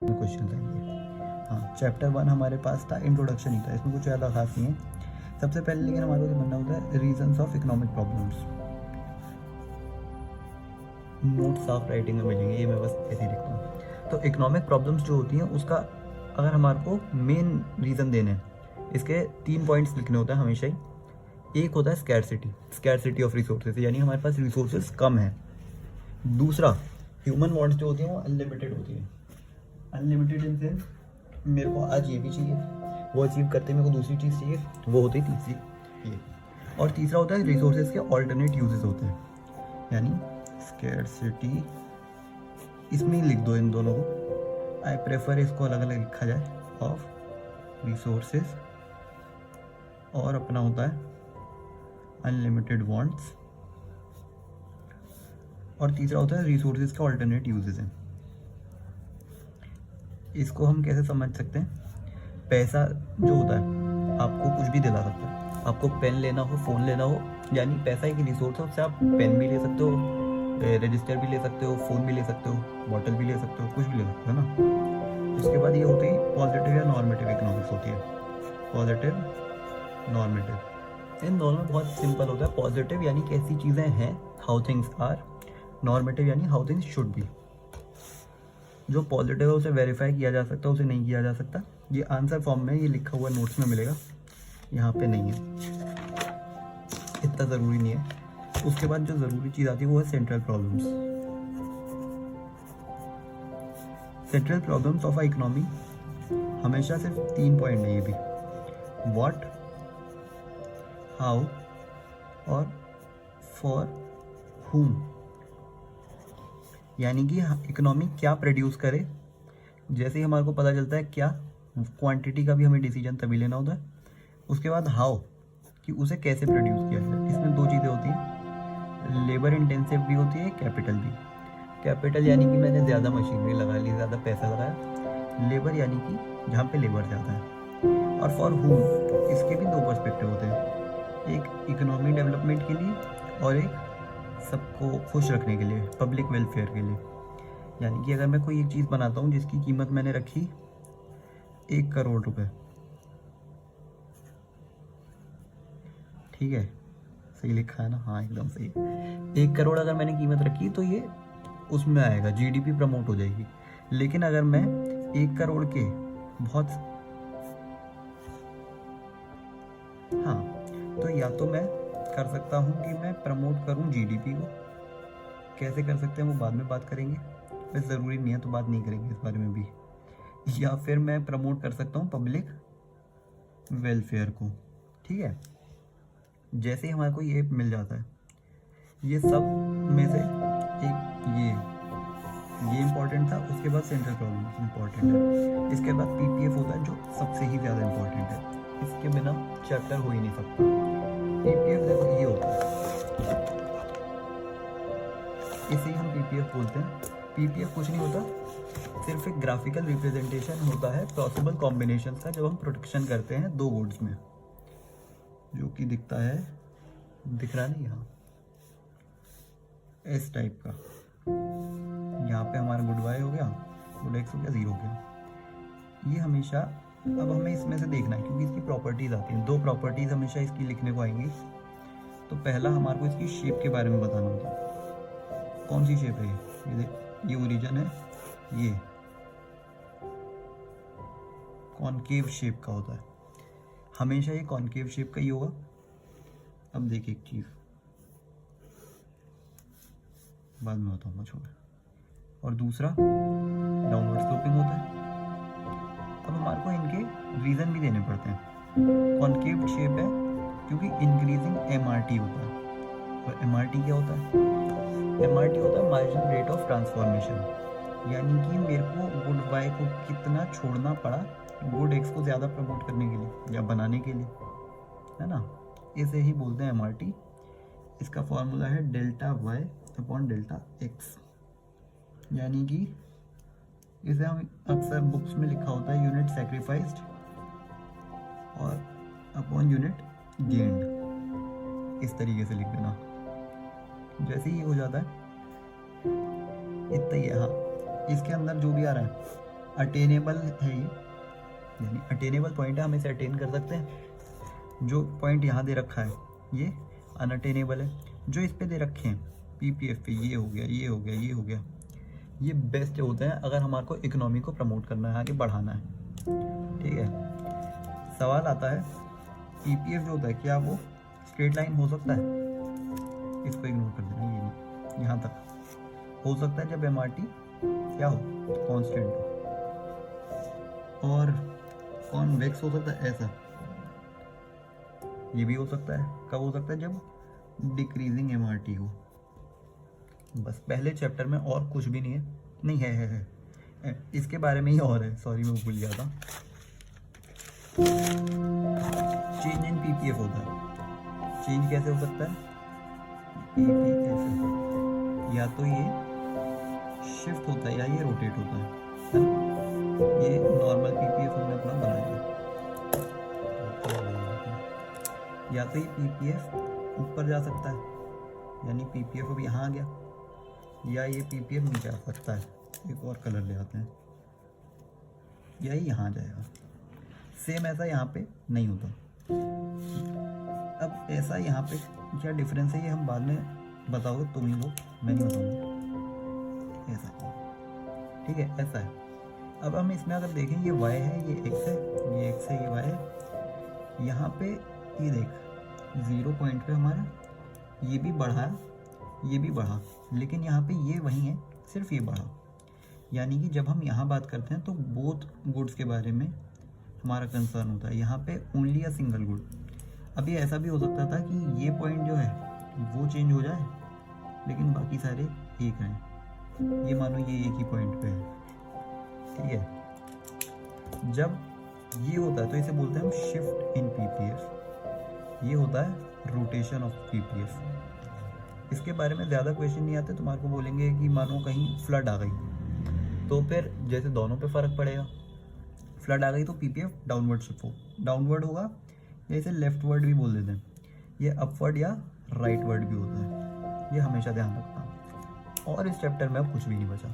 Question आएंगे। हाँ, chapter 1 हमारे पास था, इंट्रोडक्शन ही था, इसमें कुछ ज़्यादा खास नहीं है। सबसे पहले लेकिन हमारे को बनना होता है reasons of economic problems. Note साफ राइटिंग में मिलेंगे, ये मैं बस ऐसे ही लिखता हूँ। तो इकोनॉमिक प्रॉब्लम्स जो होती हैं उसका अगर हमारे को मेन रीज़न देने हैं, इसके 3 पॉइंट्स लिखने होते हैं हमेशा ही। एक होता है स्कैरसिटी, स्कैरसिटी ऑफ रिसोर्सेज, यानी हमारे पास रिसोर्सेज कम है। दूसरा, ह्यूमन वांट्स जो होती हैं वो अनलिमिटेड होती हैं। अनलिमिटेड इन सेंस मेरे को आज ये भी चाहिए, वो अचीव करते मेरे को दूसरी चीज़ चाहिए, वो होती है तीसरी ये। और तीसरा होता है रिसोर्सेज के ऑल्टरनेट यूजेस होते हैं, यानी स्कैरसिटी इसमें ही लिख दो इन दोनों को। आई प्रेफर इसको अलग अलग लिखा जाए, ऑफ रिसोर्सेज, और अपना होता है अनलिमिटेड वांट्स, और तीसरा होता है रिसोर्सेज के ऑल्टरनेट यूजेस हैं। इसको हम कैसे समझ सकते हैं? पैसा जो होता है आपको कुछ भी दिला सकता है। आपको पेन लेना हो, फ़ोन लेना हो, यानी पैसा एक रिसोर्स है, उससे आप पेन भी ले सकते हो, रजिस्टर भी ले सकते हो, फ़ोन भी ले सकते हो, बॉटल भी ले सकते हो, कुछ भी ले सकते हो ना। इसके बाद ये होती है पॉजिटिव या नॉर्मेटिव इकोनॉमिक्स होती है। पॉजिटिव, नॉर्मेटिव, इन दोनों में बहुत सिंपल होता है। पॉजिटिव यानी कैसी चीज़ें हैं, हाउ थिंग्स आर। नॉर्मेटिव यानी हाउ थिंग्स शुड बी। जो पॉजिटिव है उसे वेरीफाई किया जा सकता है, उसे नहीं किया जा सकता। ये आंसर फॉर्म में ये लिखा हुआ नोट्स में मिलेगा, यहाँ पे नहीं है, इतना ज़रूरी नहीं है। उसके बाद जो ज़रूरी चीज़ आती है वो है central problems. Central problems of a economy हमेशा सिर्फ 3 पॉइंट है ये भी, व्हाट, हाउ और फॉर whom। यानी कि इकोनॉमी क्या प्रोड्यूस करे, जैसे ही हमारे को पता चलता है क्या, क्वांटिटी का भी हमें डिसीजन तभी लेना होता है। उसके बाद हाउ, कि उसे कैसे प्रोड्यूस किया जाए। इसमें 2 चीज़ें होती हैं, लेबर इंटेंसिव भी होती है, कैपिटल भी। कैपिटल यानी कि मैंने ज़्यादा मशीनरी लगा ली, ज़्यादा पैसा लगाया। लेबर यानी कि जहाँ पे लेबर ज़्यादा है। और फॉर whom, इसके भी 2 पर्सपेक्टिव होते हैं, एक इकोनॉमी डेवलपमेंट के लिए और एक सबको खुश रखने के लिए, पब्लिक वेलफेयर के लिए। यानी कि अगर मैं कोई एक चीज़ बनाता हूँ जिसकी कीमत मैंने रखी 1 करोड़ रुपए, ठीक है, सही लिखा है ना? हाँ, एकदम सही। 1 करोड़ अगर मैंने कीमत रखी तो ये उसमें आएगा, जीडीपी प्रमोट हो जाएगी। लेकिन अगर मैं 1 करोड़ के बहुत, हाँ, तो या तो मैं कर सकता हूँ कि मैं प्रमोट करूँ जीडीपी को। कैसे कर सकते हैं वो बाद में बात करेंगे, वैसे ज़रूरी नहीं है तो बात नहीं करेंगे इस बारे में भी। या फिर मैं प्रमोट कर सकता हूँ पब्लिक वेलफेयर को, ठीक है। जैसे ही हमारे को ये मिल जाता है, ये सब में से एक ये इम्पोर्टेंट था। उसके बाद सेंट्रल प्रॉब्लम इम्पोर्टेंट है। इसके बाद पीपीएफ होता है जो सबसे ही ज़्यादा इम्पोर्टेंट है, इसके बिना चैप्टर हो ही नहीं सकता। पीपीएफ देखो ये होता है, इसे ही हम पीपीएफ बोलते हैं। पीपीएफ कुछ नहीं होता, सिर्फ एक ग्राफिकल रिप्रेजेंटेशन होता है पॉसिबल कॉम्बिनेशन का, जब हम प्रोटेक्शन करते हैं 2 गुड्स में, जो कि दिखता है, दिख रहा नहीं यहाँ, इस टाइप का। यहाँ पे हमारा गुड वाई हो गया, गुड एक्स हो गया, 0 हो गया। ये हमेशा, अब हमें इसमें से देखना है क्योंकि इसकी प्रॉपर्टीज़ आती हैं। 2 प्रॉपर्टीज़ हमेशा इसकी लिखने को आएंगी। तो पहला हमारे को इसकी शेप के बारे में बताना होता है। कौन सी शेप है ये देख, ये ओरिजिन है, ये कॉनकेव शेप का होता है, हमेशा ये कॉनकेव शेप का ही होगा। अब देखिए एक चीज़ बाद में बताऊंगा, छोड़। और दूसरा डाउनवर्ड स्लोपिंग होता है। अब हमारे को इनके रीज़न भी देने पड़ते हैं। कॉनकेव शेप है क्योंकि इंक्रीजिंग एमआरटी होता है। और एमआरटी क्या होता है? एमआरटी होता है मार्जिनल रेट ऑफ ट्रांसफॉर्मेशन, यानी कि मेरे को गुड वाई को कितना छोड़ना पड़ा गुड एक्स को ज़्यादा प्रमोट करने के लिए या बनाने के लिए, है ना। इसे ही बोलते हैं एमआरटी। इसका फॉर्मूला है delta Y upon delta X, यानी कि इसे हम अक्सर बुक्स में लिखा होता है यूनिट सेक्रीफाइस्ड और अपॉन यूनिट गेन्ड, इस तरीके से लिख देना। जैसे ही ये हो जाता है इतना ही है। हाँ, इसके अंदर जो भी आ रहा है अटेनेबल है ये, यानी अटेनेबल पॉइंट है, हम इसे अटेन कर सकते हैं। जो पॉइंट यहाँ दे रखा है ये अनअटेनेबल है। जो इस पे दे रखे हैं पीपीएफ पे, ये हो गया, ये हो गया, ये हो गया, ये बेस्ट होते हैं अगर हमारे को इकोनॉमी को प्रमोट करना है, आगे बढ़ाना है। ठीक है, सवाल आता है पीपीएफ जो होता है क्या वो स्ट्रेट लाइन हो सकता है? इसको इग्नोर कर देना, ये नहीं, यहाँ तक हो सकता है जब एमआरटी क्या हो, कांस्टेंट हो। और कॉन्वेक्स हो सकता है ऐसा, ये भी हो सकता है। कब हो सकता है? जब डिक्रीजिंग एमआरटी हो। बस पहले चैप्टर में और कुछ भी नहीं है, नहीं है इसके बारे में ही और है, सॉरी मैं भूल गया था। चेंज इन पीपीएफ होता है, चेंज कैसे हो सकता है? पीपीएफ या तो ये शिफ्ट होता है या ये रोटेट होता है ना? ये नॉर्मल पीपीएफ हमने अपना बनाया, या तो ये पीपीएफ ऊपर जा सकता है, यानी पीपीएफ अब यहाँ आ गया, या ये पीपीएफ नीचे आ सकता है। एक और कलर ले आते हैं, या ये यहाँ आ जाएगा। सेम ऐसा यहाँ पे नहीं होता। अब ऐसा यहाँ पे क्या डिफरेंस है ये हम बाद में बताओगे तुम ही लोग, मैं नहीं बताऊँगा। ऐसा ठीक है, ऐसा है। अब हम इसमें अगर देखें ये y है, ये x है, ये x है, ये y है। यहाँ पे ये देख 0 पॉइंट पे हमारा ये भी बढ़ा, ये भी बढ़ा, लेकिन यहाँ पे ये वही है, सिर्फ ये बढ़ा। यानी कि जब हम यहाँ बात करते हैं तो बोथ गुड्स के बारे में हमारा कंसर्न होता है, यहाँ पे ओनली अ सिंगल गुड। अभी ऐसा भी हो सकता था कि ये पॉइंट जो है वो चेंज हो जाए, लेकिन बाकी सारे एक हैं। ये मानो ये एक ही पॉइंट पे है, ठीक है। जब ये होता है तो इसे बोलते हैं हम शिफ्ट इन पीपीएफ। ये होता है रोटेशन ऑफ पीपीएफ। इसके बारे में ज़्यादा क्वेश्चन नहीं आते, तुम्हारे को बोलेंगे कि मानो कहीं फ्लड आ गई, तो फिर जैसे दोनों पे फ़र्क पड़ेगा। फ्लड आ गई तो पीपीएफ डाउनवर्ड शिफ्ट हो, डाउनवर्ड होगा, या इसे लेफ्टवर्ड भी बोल देते हैं। ये अपवर्ड या राइटवर्ड भी होता है, ये हमेशा ध्यान रखना। और इस चैप्टर में अब कुछ भी नहीं बचा।